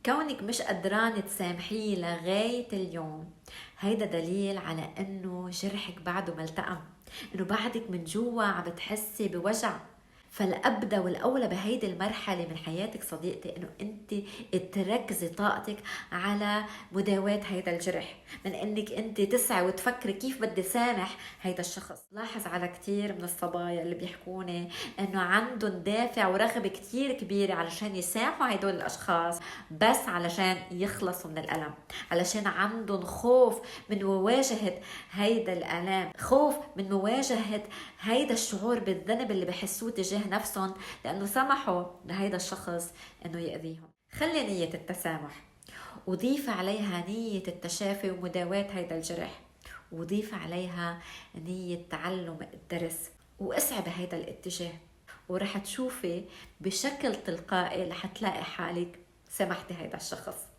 كونك مش قدران تسامحيه لغاية اليوم، هيدا دليل على انه جرحك بعده ملتئم، انه بعدك من جوا عم بتحسي بوجع. فالأبدى والأولى بهيدي المرحلة من حياتك صديقتي إنه أنت تركزي طاقتك على مداواة هيدا الجرح، من إنك أنت تسعي وتفكري كيف بدي سامح هيدا الشخص. لاحظ على كتير من الصبايا اللي بيحكوني إنه عندهم دافع ورغبة كتير كبيرة علشان يسامحوا هيدول الأشخاص، بس علشان يخلصوا من الألم، علشان عندهم خوف من مواجهة هيدا الألم، خوف من مواجهة هيدا الشعور بالذنب اللي بحسوه تجاه نفسهم لأنه سمحوا لهيدا الشخص أنه يأذيهم. خلي نية التسامح وضيف عليها نية التشافي ومداواة هيدا الجرح، وضيف عليها نية تعلم الدرس، واسعى بهيدا الاتجاه، ورح تشوفي بشكل تلقائي رح تلاقي حالك سمحتي هيدا الشخص.